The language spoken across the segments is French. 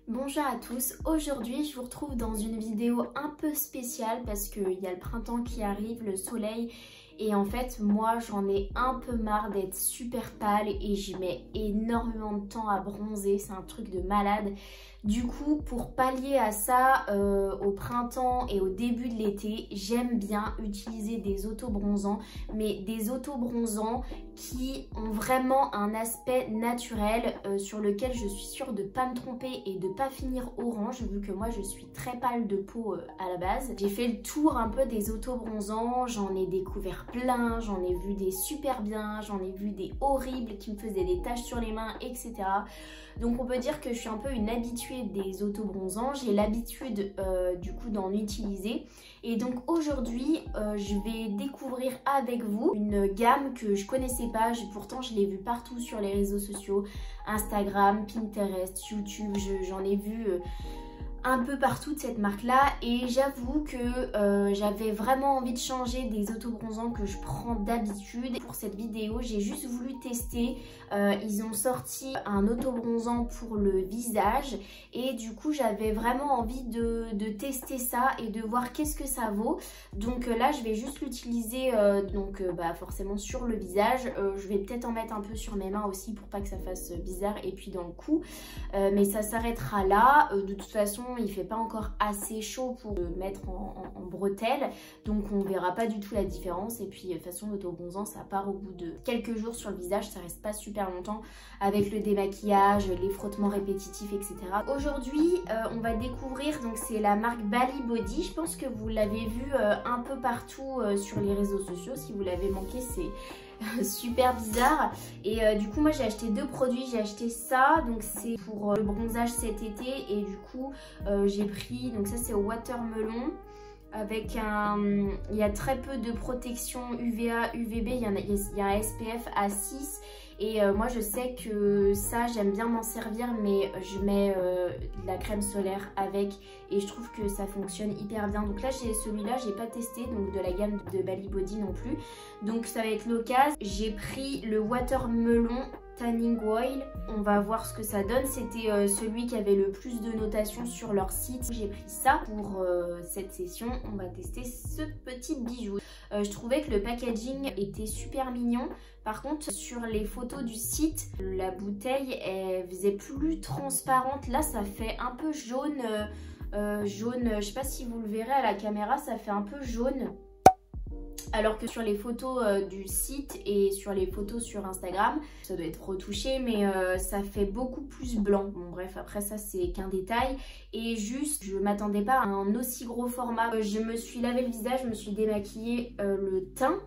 Bonjour à tous, aujourd'hui je vous retrouve dans une vidéo un peu spéciale parce qu'il y a le printemps qui arrive, le soleil et en fait moi j'en ai un peu marre d'être super pâle et j'y mets énormément de temps à bronzer, c'est un truc de malade. Du coup pour pallier à ça au printemps et au début de l'été, j'aime bien utiliser des autobronzants, mais des autobronzants qui ont vraiment un aspect naturel sur lequel je suis sûre de ne pas me tromper et de ne pas finir orange vu que moi je suis très pâle de peau à la base. J'ai fait le tour un peu des autobronzants, j'en ai découvert plein, j'en ai vu des super bien, j'en ai vu des horribles qui me faisaient des taches sur les mains, etc. Donc on peut dire que je suis un peu une habituée des autobronzants, j'ai l'habitude du coup d'en utiliser. Et donc aujourd'hui je vais découvrir avec vous une gamme que je connaissais pas, pourtant je l'ai vue partout sur les réseaux sociaux, Instagram, Pinterest, YouTube, j'en ai vu un peu partout de cette marque là et j'avoue que j'avais vraiment envie de changer des autobronzants que je prends d'habitude. Pour cette vidéo j'ai juste voulu tester, ils ont sorti un autobronzant pour le visage et du coup j'avais vraiment envie de tester ça et de voir qu'est-ce que ça vaut. Donc là je vais juste l'utiliser forcément sur le visage, je vais peut-être en mettre un peu sur mes mains aussi pour pas que ça fasse bizarre et puis dans le cou, mais ça s'arrêtera là. De toute façon il fait pas encore assez chaud pour le mettre en bretelles, donc on verra pas du tout la différence. Et puis de toute façon l'autobronzant ça part au bout de quelques jours sur le visage, ça reste pas super longtemps avec le démaquillage, les frottements répétitifs, etc. Aujourd'hui on va découvrir, donc c'est la marque Bali Body, je pense que vous l'avez vu un peu partout sur les réseaux sociaux. Si vous l'avez manqué, c'est super bizarre. Et du coup moi j'ai acheté deux produits, j'ai acheté ça, donc c'est pour le bronzage cet été, et du coup j'ai pris, donc ça c'est au watermelon avec il y a très peu de protection UVA, UVB, il y a un SPF à 6 et moi je sais que ça j'aime bien m'en servir, mais je mets de la crème solaire avec et je trouve que ça fonctionne hyper bien. Donc là j'ai celui-là, j'ai pas testé, donc de la gamme de Bali Body non plus, donc ça va être l'occasion. J'ai pris le watermelon tanning oil, on va voir ce que ça donne. C'était celui qui avait le plus de notation sur leur site. J'ai pris ça pour cette session. On va tester ce petit bijou. Je trouvais que le packaging était super mignon. Par contre sur les photos du site, la bouteille elle faisait plus transparente. Là ça fait un peu jaune, je sais pas si vous le verrez à la caméra, ça fait un peu jaune. Alors que sur les photos du site et sur les photos sur Instagram, ça doit être retouché, mais ça fait beaucoup plus blanc. Bon bref, après ça c'est qu'un détail. Et juste, je m'attendais pas à un aussi gros format. Je me suis lavé le visage, je me suis démaquillé le teint.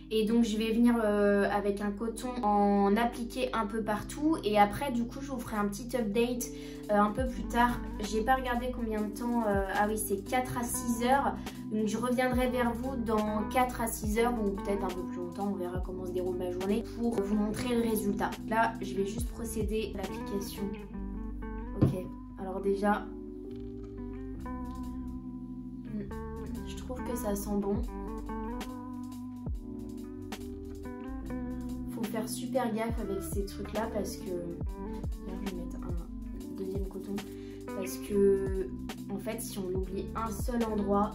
Et donc je vais venir avec un coton en appliquer un peu partout. Et après du coup je vous ferai un petit update un peu plus tard. J'ai pas regardé combien de temps, ah oui c'est 4 à 6 heures. Donc je reviendrai vers vous dans 4 à 6 heures ou peut-être un peu plus longtemps, on verra comment se déroule ma journée, pour vous montrer le résultat. Là je vais juste procéder à l'application. Ok, alors déjà je trouve que ça sent bon. Faut faire super gaffe avec ces trucs là parce que là je vais mettre un deuxième coton parce que en fait si on oublie un seul endroit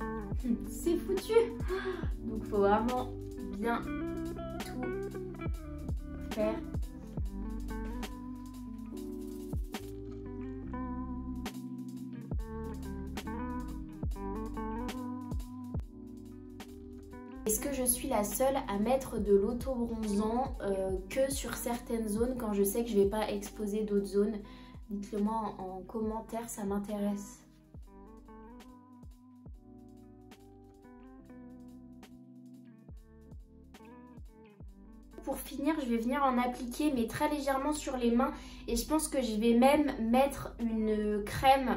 c'est foutu, donc faut vraiment bien tout faire. Est-ce que je suis la seule à mettre de l'autobronzant que sur certaines zones quand je sais que je vais pas exposer d'autres zones? Dites-le moi en commentaire, ça m'intéresse. Pour finir, je vais venir en appliquer mais très légèrement sur les mains et je pense que je vais même mettre une crème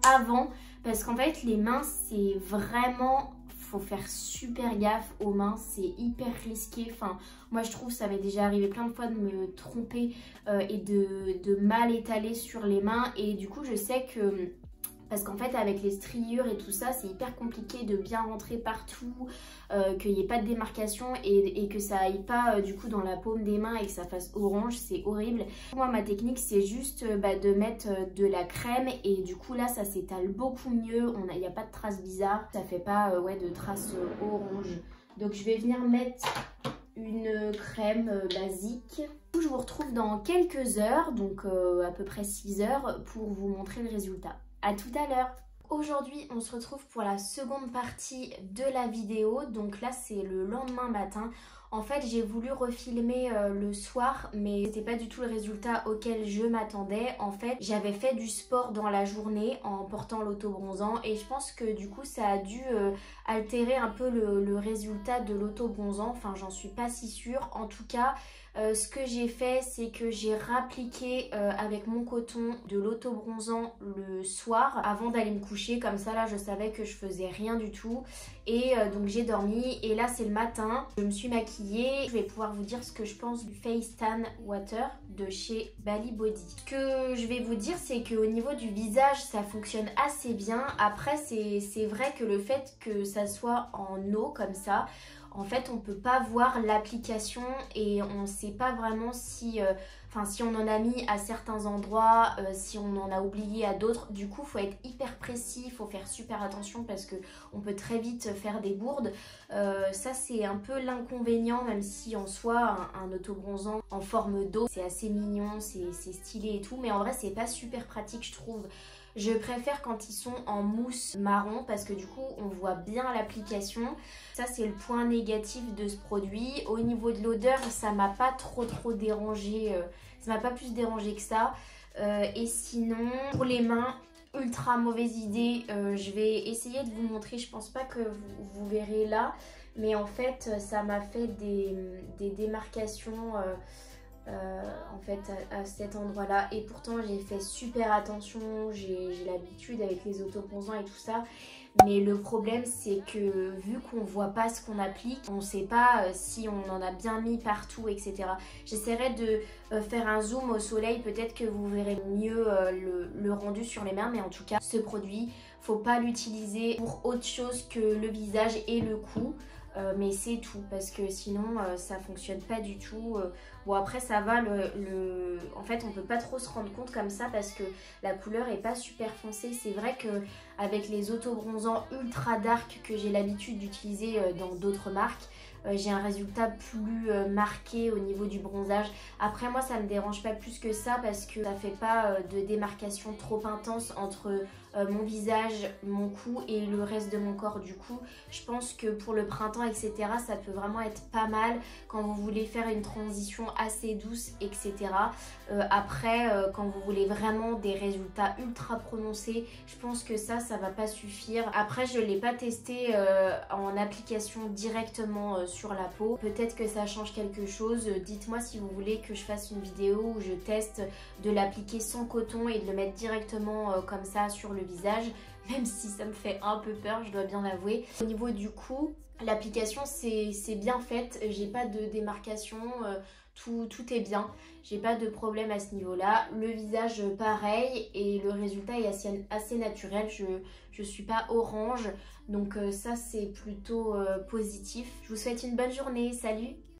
avant parce qu'en fait les mains c'est vraiment... Faut faire super gaffe aux mains, c'est hyper risqué. Enfin, moi je trouve, ça m'est déjà arrivé plein de fois de me tromper et de mal étaler sur les mains. Et du coup, je sais que parce qu'en fait avec les striures et tout ça c'est hyper compliqué de bien rentrer partout, qu'il n'y ait pas de démarcation et que ça aille pas du coup dans la paume des mains et que ça fasse orange, c'est horrible. Moi ma technique c'est juste de mettre de la crème et du coup là ça s'étale beaucoup mieux, il n'y a pas de traces bizarres, ça fait pas de traces orange. Donc je vais venir mettre une crème basique. Je vous retrouve dans quelques heures, donc à peu près 6 heures pour vous montrer le résultat. À tout à l'heure. Aujourd'hui, on se retrouve pour la seconde partie de la vidéo. Donc là, c'est le lendemain matin. En fait, j'ai voulu refilmer le soir, mais c'était pas du tout le résultat auquel je m'attendais. En fait, j'avais fait du sport dans la journée en portant l'autobronzant et je pense que du coup, ça a dû altérer un peu le résultat de l'autobronzant. Enfin, j'en suis pas si sûre. En tout cas, ce que j'ai fait, c'est que j'ai rappliqué avec mon coton de l'autobronzant le soir avant d'aller me coucher. Comme ça, là, je savais que je faisais rien du tout. Et donc, j'ai dormi. Et là, c'est le matin. Je me suis maquillée. Je vais pouvoir vous dire ce que je pense du Face Tan Water de chez Bali Body. Ce que je vais vous dire, c'est qu'au niveau du visage, ça fonctionne assez bien. Après, c'est vrai que le fait que ça soit en eau comme ça, en fait, on peut pas voir l'application et on sait pas vraiment si, si on en a mis à certains endroits, si on en a oublié à d'autres. Du coup, il faut être hyper précis, il faut faire super attention parce que on peut très vite faire des bourdes. Ça, c'est un peu l'inconvénient, même si en soi, un autobronzant en forme d'eau, c'est assez mignon, c'est stylé et tout. Mais en vrai, c'est pas super pratique, je trouve. Je préfère quand ils sont en mousse marron parce que du coup on voit bien l'application. Ça c'est le point négatif de ce produit. Au niveau de l'odeur, ça m'a pas trop dérangé, ça m'a pas plus dérangé que ça. Et sinon pour les mains, ultra mauvaise idée. Je vais essayer de vous montrer, je pense pas que vous verrez là. Mais en fait ça m'a fait des démarcations en fait à cet endroit là et pourtant j'ai fait super attention, j'ai l'habitude avec les autobronzants et tout ça, mais le problème c'est que vu qu'on voit pas ce qu'on applique, on sait pas si on en a bien mis partout, etc. J'essaierai de faire un zoom au soleil, peut-être que vous verrez mieux le rendu sur les mains, mais en tout cas ce produit faut pas l'utiliser pour autre chose que le visage et le cou. Mais c'est tout parce que sinon ça fonctionne pas du tout. Bon après ça va, en fait on peut pas trop se rendre compte comme ça parce que la couleur est pas super foncée. C'est vrai que avec les autobronzants ultra dark que j'ai l'habitude d'utiliser dans d'autres marques, j'ai un résultat plus marqué au niveau du bronzage. Après moi ça me dérange pas plus que ça parce que ça fait pas de démarcation trop intense entre mon visage, mon cou et le reste de mon corps. Du coup je pense que pour le printemps etc ça peut vraiment être pas mal quand vous voulez faire une transition assez douce etc. Après quand vous voulez vraiment des résultats ultra prononcés, je pense que ça va pas suffire. Après je l'ai pas testé en application directement sur la peau, peut-être que ça change quelque chose. Dites-moi si vous voulez que je fasse une vidéo où je teste de l'appliquer sans coton et de le mettre directement comme ça sur le visage, même si ça me fait un peu peur, je dois bien l'avouer. Au niveau du cou, l'application c'est bien faite, j'ai pas de démarcation, tout est bien, j'ai pas de problème à ce niveau là. Le visage pareil et le résultat est assez naturel, je suis pas orange, donc ça c'est plutôt positif. Je vous souhaite une bonne journée, salut!